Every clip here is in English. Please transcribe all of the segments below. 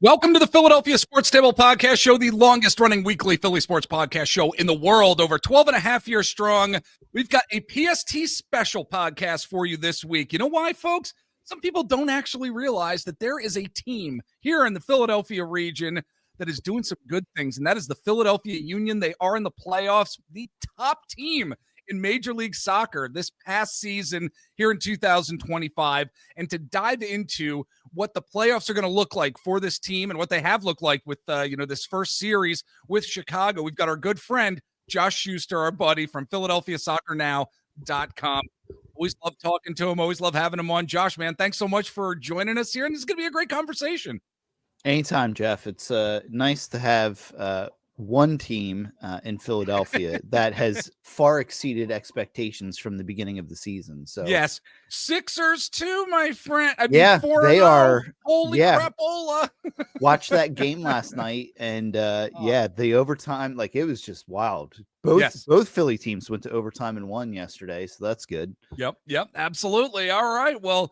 Welcome to the Philadelphia Sports Table Podcast Show, the longest running weekly Philly sports podcast show in the world, over 12 and a half years strong. We've got a PST special podcast for you this week. You know why, folks? Some people don't actually realize that there is a team here in the Philadelphia region that is doing some good things, and that is the Philadelphia Union. They are in the playoffs, the top team in Major League Soccer this past season here in 2025. And to dive into what the playoffs are going to look like for this team and what they have looked like with this first series with Chicago, we've got our good friend Josh Shuster, our buddy from PhiladelphiaSoccerNow.com. Always love talking to him. Always love having him on. Josh, man, thanks so much for joining us here. And this is going to be a great conversation. Anytime, Jeff. It's nice to have one team in Philadelphia that has far exceeded expectations from the beginning of the season. So yes, Sixers too, my friend. I mean, they are. Holy crapola! Watched that game last night, and the overtime, it was just wild. Both Philly teams went to overtime and won yesterday, so that's good. Yep, absolutely. All right, well,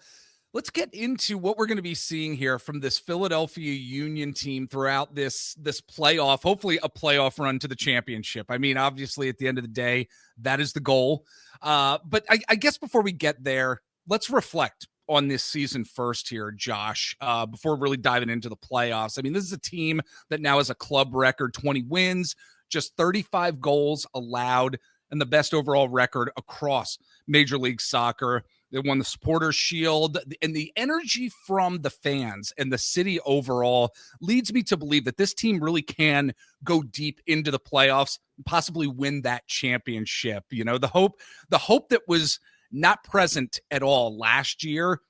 let's get into what we're going to be seeing here from this Philadelphia Union team throughout this playoff, hopefully a playoff run to the championship. I mean, obviously, at the end of the day, that is the goal. But I guess before we get there, let's reflect on this season first here, Josh, before really diving into the playoffs. I mean, this is a team that now has a club record, 20 wins, just 35 goals allowed, and the best overall record across Major League Soccer. They won the Supporters Shield, and the energy from the fans and the city overall leads me to believe that this team really can go deep into the playoffs and possibly win that championship. You know, the hope that was not present at all last year,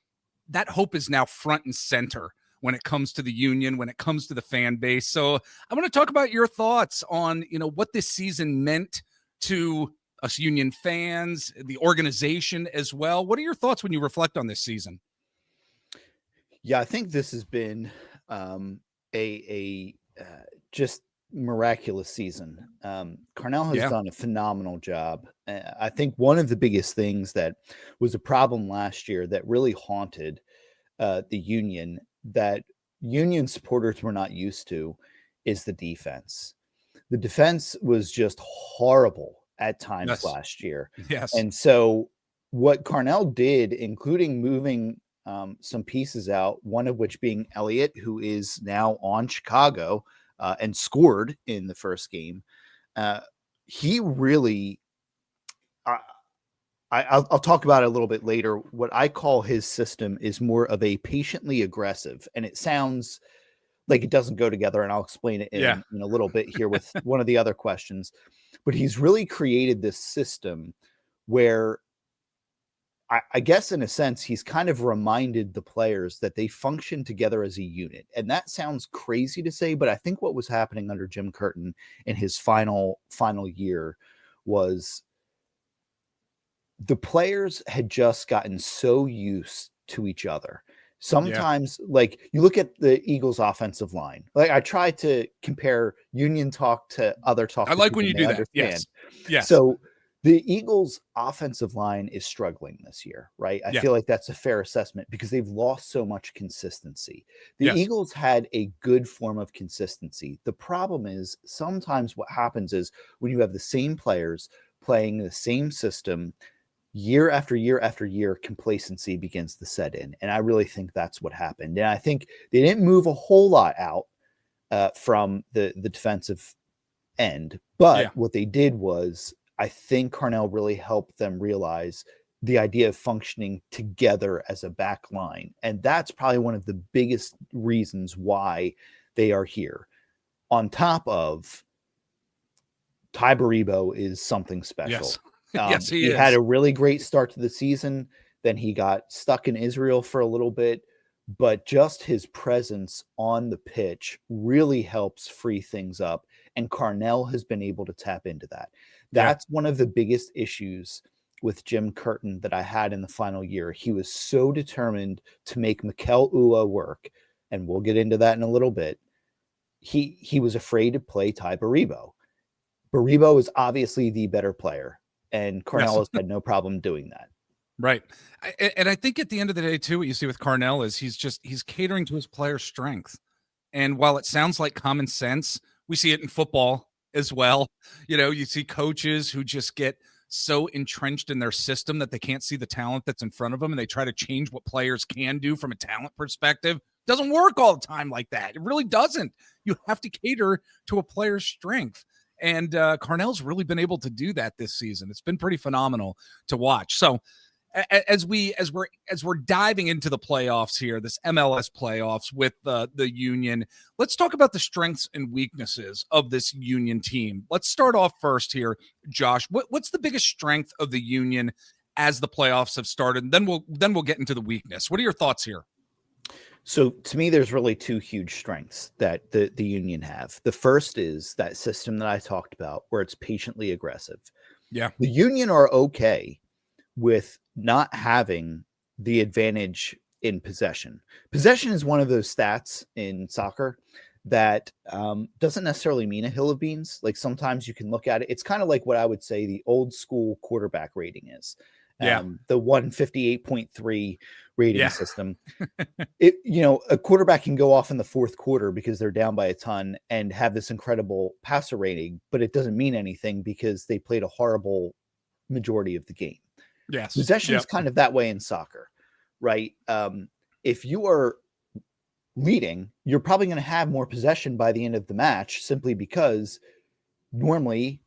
that hope is now front and center when it comes to the Union, when it comes to the fan base. So I want to talk about your thoughts on, what this season meant to us Union fans, the organization as well. What are your thoughts when you reflect on this season? Yeah, I think this has been just miraculous season. Carnell has done a phenomenal job. I think one of the biggest things that was a problem last year that really haunted the Union, that Union supporters were not used to, is the defense. The defense was just horrible at times last year. Yes. And so what Carnell did, including moving some pieces out, one of which being Elliott, who is now on Chicago and scored in the first game, he really, I'll talk about it a little bit later. What I call his system is more of a patiently aggressive, and it sounds like it doesn't go together, and I'll explain it in a little bit here with one of the other questions. But he's really created this system where I guess in a sense, he's kind of reminded the players that they function together as a unit. And that sounds crazy to say, but I think what was happening under Jim Curtin in his final year was the players had just gotten so used to each other. Sometimes, you look at the Eagles' offensive line. I try to compare Union talk to other talk. I like when you do that. Yes. So the Eagles' offensive line is struggling this year, right? I feel like that's a fair assessment because they've lost so much consistency. The Eagles had a good form of consistency. The problem is sometimes what happens is when you have the same players playing the same system, year after year after year, complacency begins to set in. And I really think that's what happened. And I think they didn't move a whole lot out from the defensive end. But what they did was, I think Carnell really helped them realize the idea of functioning together as a back line. And that's probably one of the biggest reasons why they are here. On top of Ty Baribo is something special. Yes. Yes, he is. Had a really great start to the season. Then he got stuck in Israel for a little bit, but just his presence on the pitch really helps free things up. And Carnell has been able to tap into that. That's one of the biggest issues with Jim Curtin that I had in the final year. He was so determined to make Mikel Ua work, and we'll get into that in a little bit. He was afraid to play Ty Baribo. Baribo is obviously the better player. And Carnell has had no problem doing that. Right. And I think at the end of the day, too, what you see with Carnell is he's catering to his player's strength. And while it sounds like common sense, we see it in football as well. You see coaches who just get so entrenched in their system that they can't see the talent that's in front of them, and they try to change what players can do from a talent perspective. Doesn't work all the time like that. It really doesn't. You have to cater to a player's strength. And Carnell's really been able to do that this season. It's been pretty phenomenal to watch. So as we're diving into the playoffs here, this MLS playoffs with the Union, let's talk about the strengths and weaknesses of this Union team. Let's start off first here, Josh. What's the biggest strength of the Union as the playoffs have started? And then we'll get into the weakness. What are your thoughts here? So to me, there's really two huge strengths that the Union have. The first is that system that I talked about, where it's patiently aggressive. Yeah. The Union are okay with not having the advantage in possession. Possession is one of those stats in soccer that doesn't necessarily mean a hill of beans. Like sometimes you can look at it. It's kind of like what I would say the old school quarterback rating is. The 158.3 rating system. A quarterback can go off in the fourth quarter because they're down by a ton and have this incredible passer rating, but it doesn't mean anything because they played a horrible majority of the game. Yes. Possession is kind of that way in soccer, right? If you are leading, you're probably going to have more possession by the end of the match simply because normally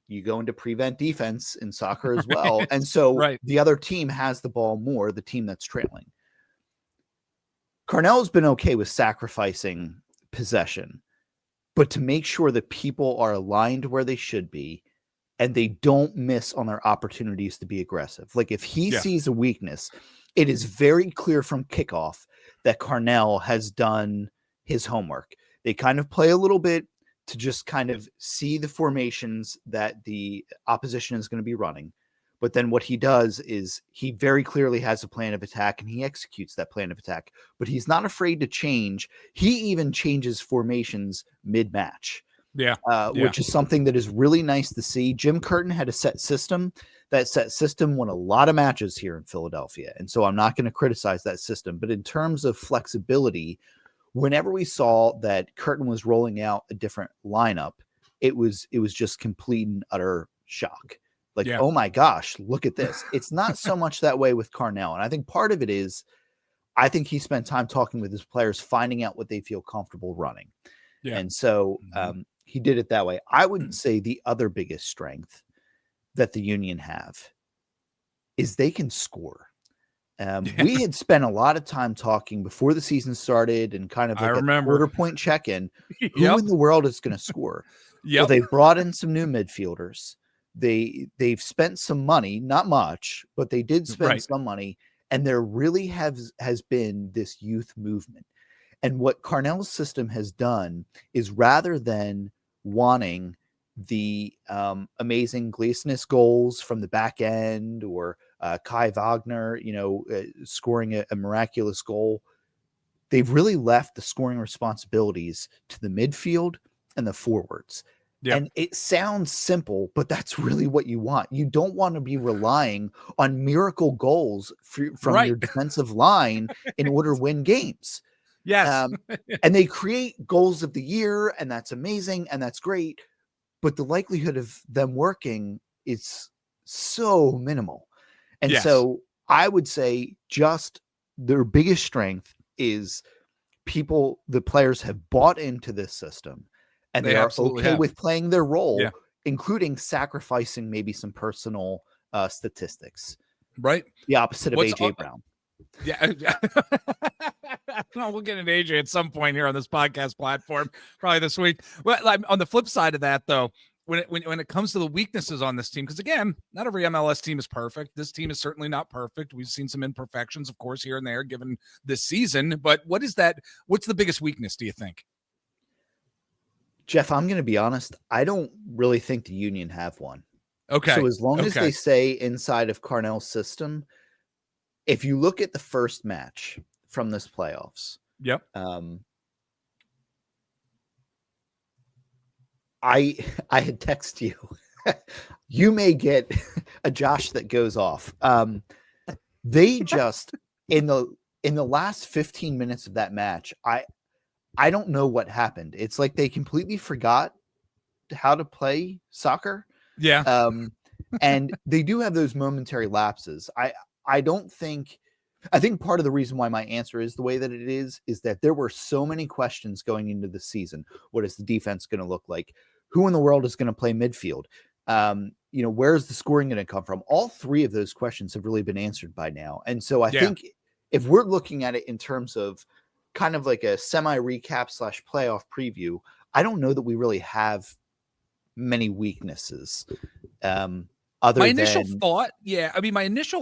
you go into prevent defense in soccer as well. Right. And so the other team has the ball more, the team that's trailing. Carnell's been okay with sacrificing possession, but to make sure that people are aligned where they should be and they don't miss on their opportunities to be aggressive. Like if he sees a weakness, it is very clear from kickoff that Carnell has done his homework. They kind of play a little bit to just kind of see the formations that the opposition is going to be running. But then what he does is he very clearly has a plan of attack and he executes that plan of attack, but he's not afraid to change. He even changes formations mid-match, which is something that is really nice to see. Jim Curtin had a set system. That set system won a lot of matches here in Philadelphia. And so I'm not going to criticize that system, but in terms of flexibility, whenever we saw that Curtin was rolling out a different lineup, it was just complete and utter shock. Like, oh my gosh, look at this. It's not so much that way with Carnell. And I think part of it is, I think he spent time talking with his players, finding out what they feel comfortable running. Yeah. And so he did it that way. I would say the other biggest strength that the Union have is they can score. We had spent a lot of time talking before the season started and kind of like a quarter point check-in. Who in the world is going to score? Well, they brought in some new midfielders. They've spent some money, not much, but they did spend some money. And there really has been this youth movement. And what Carnell's system has done is rather than wanting the amazing Gleesness goals from the back end or Kai Wagner, scoring a miraculous goal, they've really left the scoring responsibilities to the midfield and the forwards. Yep. And it sounds simple, but that's really what you want. You don't want to be relying on miracle goals from your defensive line in order to win games. Yes. And they create goals of the year, and that's amazing, and that's great. But the likelihood of them working is so minimal. And so I would say just their biggest strength is the players have bought into this system. And they are okay with playing their role, including sacrificing maybe some personal statistics. Right. The opposite of AJ Brown. Yeah. We'll get into AJ at some point here on this podcast platform, probably this week. Well, on the flip side of that, though, when it comes to the weaknesses on this team, because again, not every MLS team is perfect. This team is certainly not perfect. We've seen some imperfections, of course, here and there, given this season. But what's the biggest weakness, do you think? Jeff, I'm going to be honest. I don't really think the Union have one. Okay. So as long as they stay inside of Carnell's system, if you look at the first match from this playoffs, I had texted you. You may get a Josh that goes off. They just in the last 15 minutes of that match, I don't know what happened. It's like they completely forgot how to play soccer. Yeah. And they do have those momentary lapses. I think part of the reason why my answer is the way that it is that there were so many questions going into the season. What is the defense going to look like? Who in the world is going to play midfield? Where's the scoring going to come from? All three of those questions have really been answered by now. And so I think if we're looking at it in terms of kind of like a semi recap / playoff preview, I don't know that we really have many weaknesses. My initial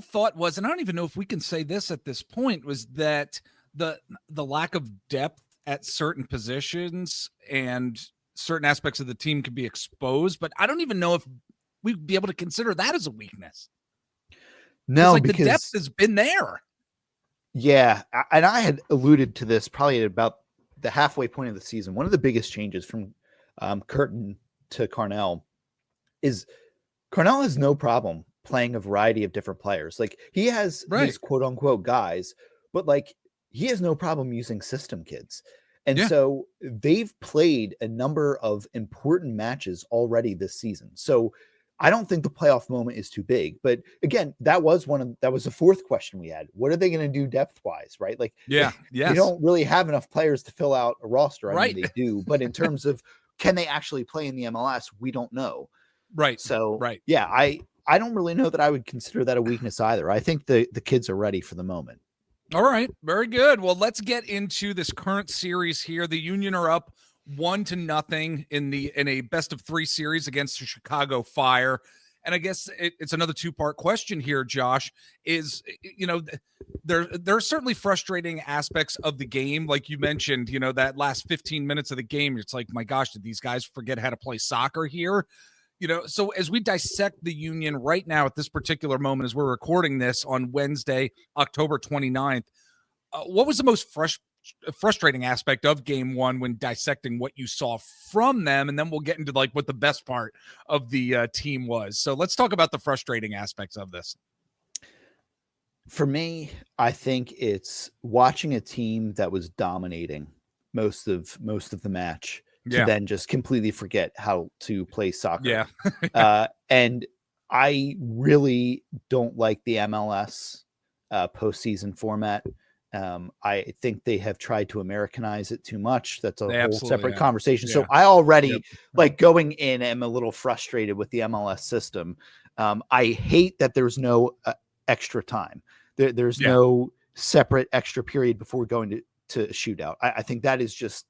thought was, and I don't even know if we can say this at this point, was that the lack of depth at certain positions and certain aspects of the team could be exposed, but I don't even know if we'd be able to consider that as a weakness. No, because the depth has been there. Yeah, and I had alluded to this probably at about the halfway point of the season. One of the biggest changes from Curtin to Carnell is Carnell has no problem playing a variety of different players. Like he has his quote unquote guys, but like he has no problem using system kids. And so they've played a number of important matches already this season. So I don't think the playoff moment is too big, but again, that was the fourth question we had. What are they going to do depth wise? Right. Like, you don't really have enough players to fill out a roster. I mean, they do, but in terms of, can they actually play in the MLS? We don't know. Right. So yeah, I don't really know that I would consider that a weakness either. I think the kids are ready for the moment. All right. Very good. Well, let's get into this current series here. The Union are up 1-0 in a best of 3 series against the Chicago Fire. And I guess it's another 2-part question here, Josh, is, there are certainly frustrating aspects of the game. Like you mentioned, that last 15 minutes of the game, it's like, my gosh, did these guys forget how to play soccer here? So as we dissect the Union right now at this particular moment, as we're recording this on Wednesday, October 29th, what was the most frustrating aspect of game 1 when dissecting what you saw from them? And then we'll get into like what the best part of the team was. So let's talk about the frustrating aspects of this. For me, I think it's watching a team that was dominating most of the match to then just completely forget how to play soccer. And I really don't like the MLS postseason format. I think they have tried to Americanize it too much. That's a whole separate conversation. So I already like going in, am a little frustrated with the MLS system. I hate that there's no extra time. There's no separate extra period before going to a shootout. I think that is just,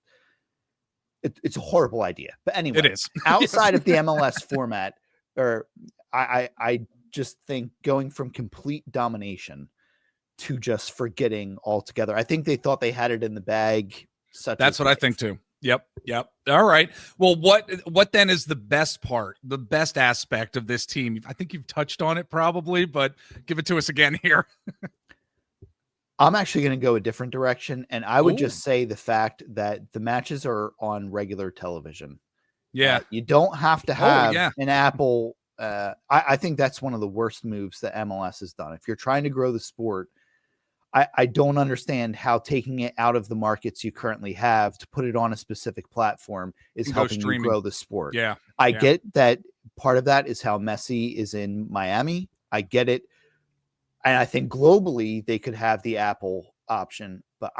it's a horrible idea. But anyway, it is. Outside of the MLS format, or I just think going from complete domination to just forgetting altogether. I think they thought they had it in the bag. That's what I think too. Yep. All right. Well, what then is the best part, the best aspect of this team? I think you've touched on it probably, but give it to us again here. I'm actually going to go a different direction, and I would just say the fact that the matches are on regular television. You don't have to have an Apple. I think that's one of the worst moves that MLS has done. If you're trying to grow the sport, I don't understand how taking it out of the markets you currently have to put it on a specific platform is helping you grow the sport. I get that part of that is how Messi is in Miami. I get it. And I think globally they could have the Apple option, but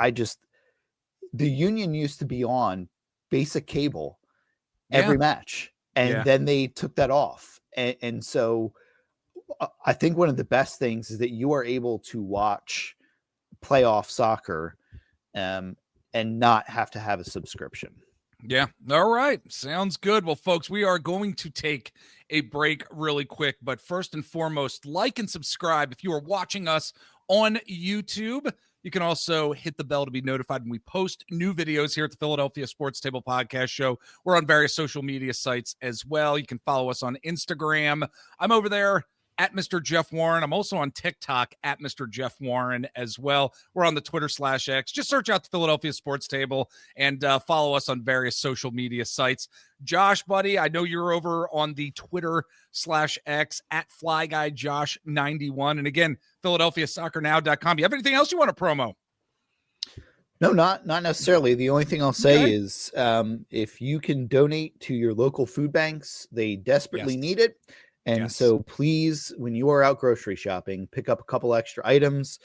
the Union used to be on basic cable every match, and then they took that off. And so I think one of the best things is that you are able to watch playoff soccer and not have to have a subscription. Yeah. All right. Sounds good. Well, folks, we are going to take a break really quick, but first and foremost, like and subscribe. If you are watching us on YouTube, you can also hit the bell to be notified when we post new videos here at the Philadelphia Sports Table Podcast Show. We're on various social media sites as well. You can follow us on Instagram. I'm over there at Mr. Jeff Warren. I'm also on TikTok at Mr. Jeff Warren as well. We're on the Twitter /X. Just search out the Philadelphia Sports Table and follow us on various social media sites. Josh, buddy, I know you're over on the Twitter /X at FlyGuyJosh91. And again, PhiladelphiaSoccerNow.com. You have anything else you want to promo? No, not necessarily. The only thing I'll say is if you can donate to your local food banks, they desperately need it. And so please, when you are out grocery shopping, pick up a couple extra items.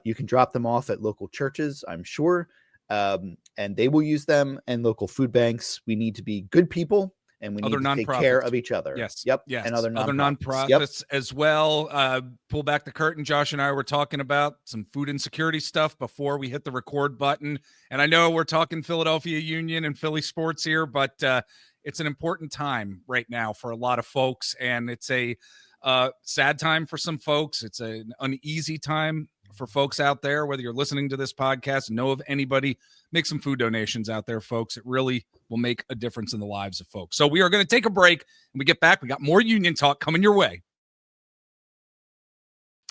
You can drop them off at local churches, I'm sure, and they will use them, and local food banks. We need to be good people, and we need to take care of each other. Yes. Yep. Yes. And other nonprofits as well. Pull back the curtain. Josh and I were talking about some food insecurity stuff before we hit the record button. And I know we're talking Philadelphia Union and Philly sports here, but it's an important time right now for a lot of folks. And it's a sad time for some folks. It's an uneasy time for folks out there, whether you're listening to this podcast, know of anybody, make some food donations out there, folks. It really will make a difference in the lives of folks. So we are going to take a break. When we get back, we got more Union talk coming your way.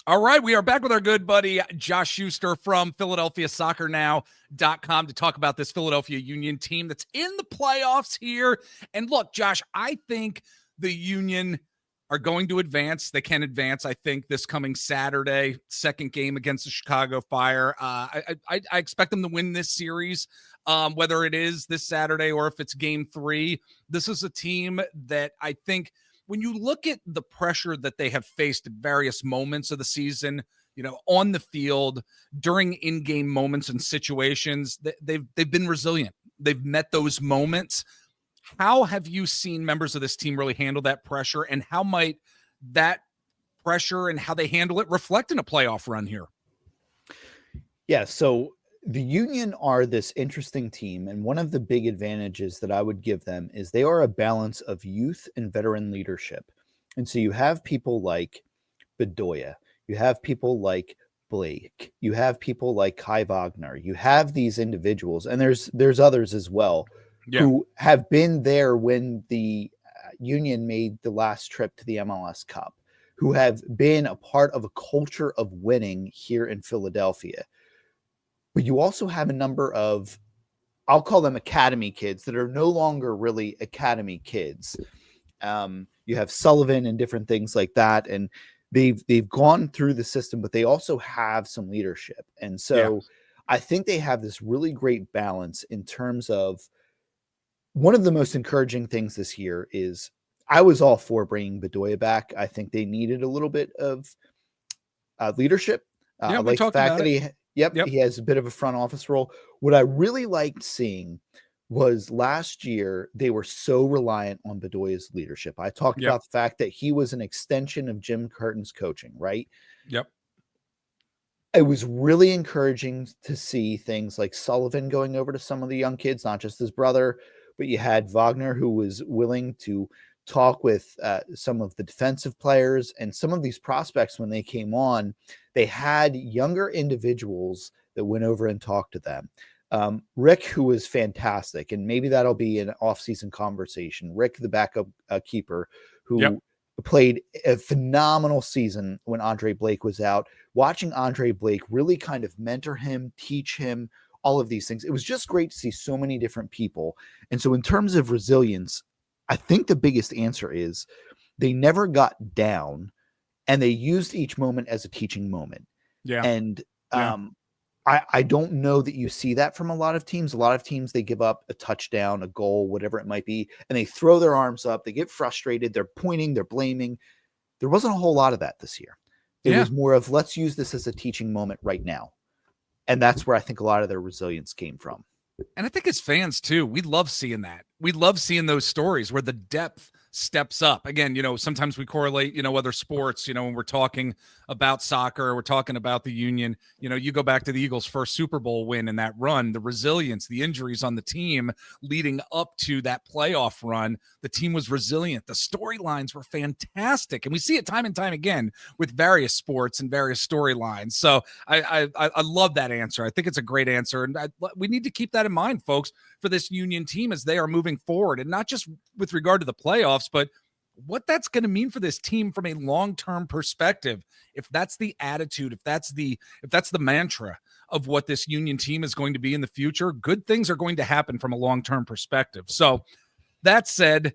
All right, we are back with our good buddy Josh Shuster from PhiladelphiaSoccerNow.com to talk about this Philadelphia Union team that's in the playoffs here. And look, Josh, I think the Union are going to advance. They can advance, I think, this coming Saturday, second game against the Chicago Fire. I expect them to win this series, whether it is this Saturday or if it's game 3. This is a team that I think when you look at the pressure that they have faced at various moments of the season, on the field, during in-game moments and situations, they've been resilient. They've met those moments. How have you seen members of this team really handle that pressure, and how might that pressure and how they handle it reflect in a playoff run here? Yeah, so the Union are this interesting team, and one of the big advantages that I would give them is they are a balance of youth and veteran leadership. And so you have people like Bedoya, you have people like Blake, you have people like Kai Wagner, you have these individuals, and there's others as well. Who have been there when the Union made the last trip to the MLS Cup, who have been a part of a culture of winning here in Philadelphia. But you also have a number of, I'll call them academy kids that are no longer really academy kids. You have Sullivan and different things like that, and they've gone through the system, but they also have some leadership. And so I think they have this really great balance in terms of, one of the most encouraging things this year is I was all for bringing Bedoya back. I think they needed a little bit of leadership. I like the fact that he has a bit of a front office role. What I really liked seeing was last year they were so reliant on Bedoya's leadership. I talked about the fact that he was an extension of Jim Curtin's coaching, right? Yep. It was really encouraging to see things like Sullivan going over to some of the young kids, not just his brother, but you had Wagner, who was willing to talk with some of the defensive players, and some of these prospects, when they came on, they had younger individuals that went over and talked to them. Rick, who was fantastic, and maybe that'll be an off-season conversation. Rick, the backup keeper, who played a phenomenal season when Andre Blake was out. Watching Andre Blake really kind of mentor him, teach him, all of these things. It was just great to see so many different people. And so in terms of resilience, I think the biggest answer is they never got down, and they used each moment as a teaching moment. And I don't know that you see that from a lot of teams. A lot of teams, they give up a touchdown, a goal, whatever it might be, and they throw their arms up. They get frustrated. They're pointing, they're blaming. There wasn't a whole lot of that this year. It was more of, let's use this as a teaching moment right now. And that's where I think a lot of their resilience came from. And I think as fans too, we love seeing that. We love seeing those stories where the depth steps up. Again, sometimes we correlate, other sports, when we're talking about soccer, we're talking about the Union, you go back to the Eagles' first Super Bowl win in that run, the resilience, the injuries on the team leading up to that playoff run, the team was resilient. The storylines were fantastic. And we see it time and time again with various sports and various storylines. So I love that answer. I think it's a great answer. And we need to keep that in mind, folks, for this Union team as they are moving forward, and not just with regard to the playoffs, but what that's going to mean for this team from a long-term perspective. If that's the attitude, if that's the mantra of what this Union team is going to be in the future, good things are going to happen from a long-term perspective. So that said,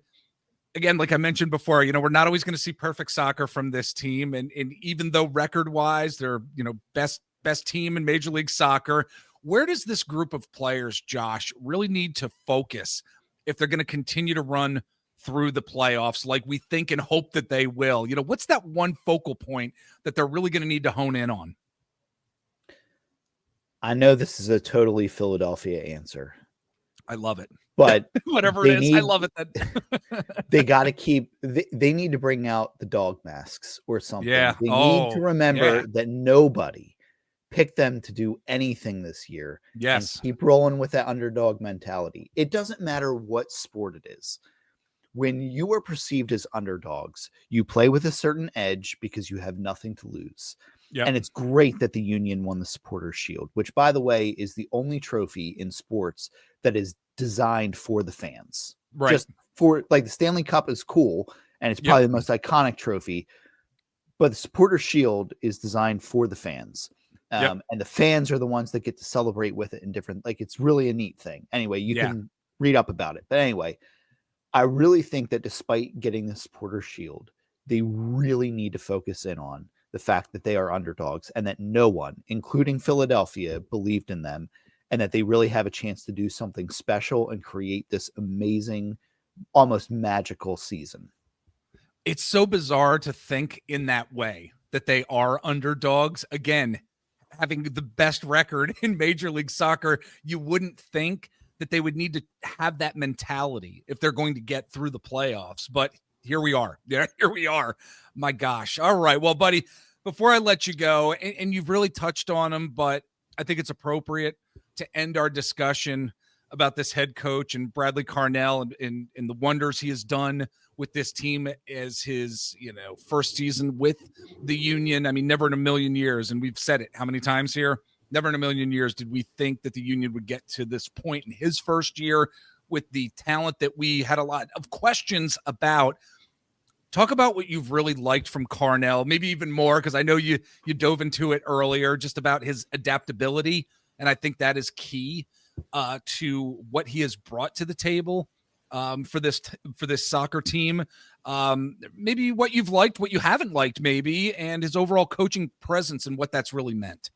again, like I mentioned before, we're not always going to see perfect soccer from this team. And even though record-wise, they're, best team in Major League Soccer, Where does this group of players, Josh, really need to focus if they're going to continue to run through the playoffs like we think and hope that they will? What's that one focal point that they're really going to need to hone in on? I know this is a totally Philadelphia answer. I love it. But whatever it is, I love it. They got to they need to bring out the dog masks or something. Yeah. They need to remember that nobody picked them to do anything this year. Yes. And keep rolling with that underdog mentality. It doesn't matter what sport it is. When you are perceived as underdogs, you play with a certain edge because you have nothing to lose. Yep. And it's great that the Union won the Supporters Shield, which, by the way, is the only trophy in sports that is designed for the fans. Right. Just for, like, the Stanley Cup is cool, and it's probably the most iconic trophy, but the Supporters Shield is designed for the fans. And the fans are the ones that get to celebrate with it in different, like, it's really a neat thing. Anyway, you can read up about it. But anyway, I really think that despite getting the Supporters Shield, they really need to focus in on the fact that they are underdogs and that no one, including Philadelphia, believed in them, and that they really have a chance to do something special and create this amazing, almost magical season. It's so bizarre to think in that way, that they are underdogs. Again, having the best record in Major League Soccer, you wouldn't think that they would need to have that mentality if they're going to get through the playoffs. But here we are. Yeah, here we are. My gosh. All right. Well, buddy, before I let you go, and you've really touched on them, but I think it's appropriate to end our discussion about this head coach and Bradley Carnell and the wonders he has done with this team as his, first season with the Union. I mean, never in a million years. And we've said it how many times here? Never in a million years did we think that the Union would get to this point in his first year with the talent that we had a lot of questions about. Talk about what you've really liked from Carnell, maybe even more, because I know you dove into it earlier, just about his adaptability. And I think that is key to what he has brought to the table for this soccer team. Maybe what you've liked, what you haven't liked, maybe, and his overall coaching presence and what that's really meant.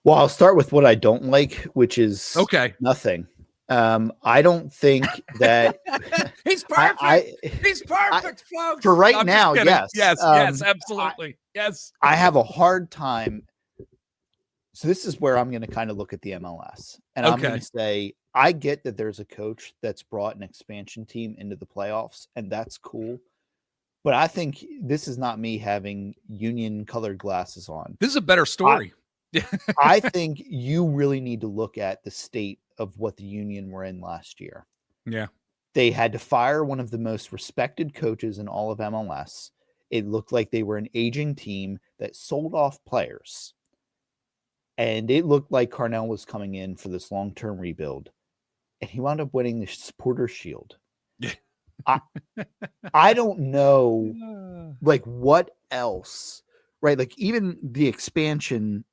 Well, I'll start with what I don't like, which is nothing. I don't think that he's perfect. He's perfect, folks. For right now, yes. Yes, absolutely. Yes. I have a hard time. So this is where I'm going to kind of look at the MLS. And I'm going to say, I get that there's a coach that's brought an expansion team into the playoffs, and that's cool. But I think this is not me having Union colored glasses on. This is a better story. I think you really need to look at the state of what the Union were in last year. Yeah. They had to fire one of the most respected coaches in all of MLS. It looked like they were an aging team that sold off players. And it looked like Carnell was coming in for this long-term rebuild. And he wound up winning the Supporters Shield. I don't know, like, what else, right? Like, even the expansion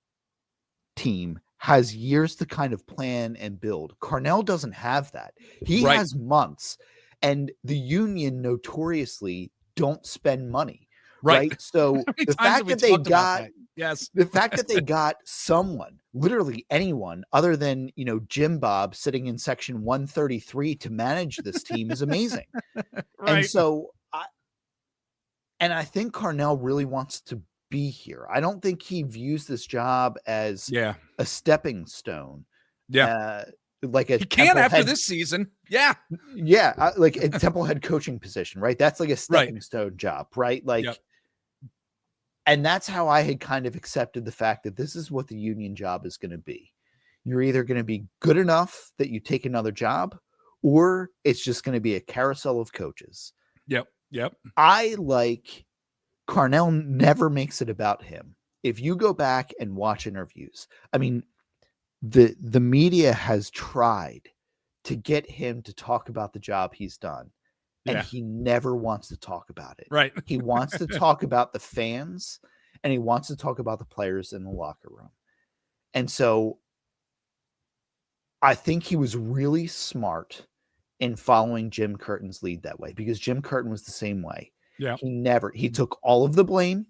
team has years to kind of plan and build. Carnell doesn't have that. He has months, and the Union notoriously don't spend money. Right. So the fact that they got, the fact that they got someone, literally anyone other than, Jim Bob sitting in section 133 to manage this team is amazing. And so I think Carnell really wants to be here. I don't think he views this job as a stepping stone. Like he can after this season. Like a Temple head coaching position, right? That's like a stepping stone job, right? Like, and that's how I had kind of accepted the fact that this is what the Union job is going to be. You're either going to be good enough that you take another job, or it's just going to be a carousel of coaches. Yep. I like Carnell never makes it about him. If you go back and watch interviews, I mean, the media has tried to get him to talk about the job he's done, and he never wants to talk about it. Right. He wants to talk about the fans, and he wants to talk about the players in the locker room. And so I think he was really smart in following Jim Curtin's lead that way, because Jim Curtin was the same way. He took all of the blame,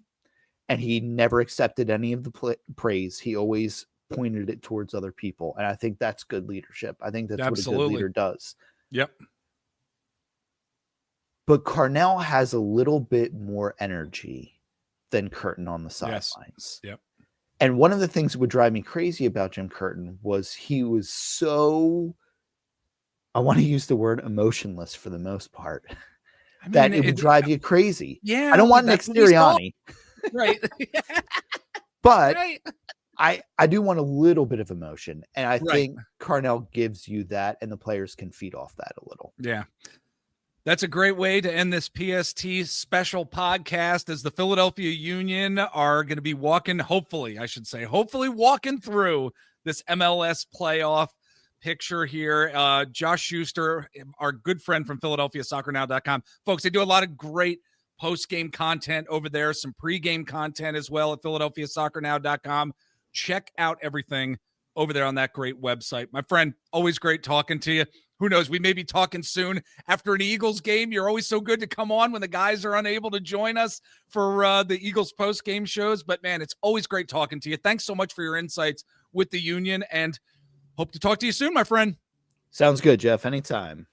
and he never accepted any of the praise. He always pointed it towards other people. And I think that's good leadership. I think that's what a good leader does. Yep. But Carnell has a little bit more energy than Curtin on the sidelines. Yes. Yep. And one of the things that would drive me crazy about Jim Curtin was he was so, I want to use the word emotionless for the most part, that it would drive you crazy. Yeah. I don't want Nick Sirianni. Right. But I do want a little bit of emotion. And I think Carnell gives you that, and the players can feed off that a little. Yeah. That's a great way to end this PST special podcast, as the Philadelphia Union are going to be hopefully walking through this MLS playoff picture here. Josh Shuster, our good friend from PhiladelphiaSoccerNow.com. Folks, they do a lot of great post-game content over there, some pre-game content as well at PhiladelphiaSoccerNow.com. Check out everything over there on that great website. My friend, always great talking to you. Who knows? We may be talking soon after an Eagles game. You're always so good to come on when the guys are unable to join us for the Eagles post-game shows. But, man, it's always great talking to you. Thanks so much for your insights with the Union, and hope to talk to you soon, my friend. Sounds good, Jeff. Anytime.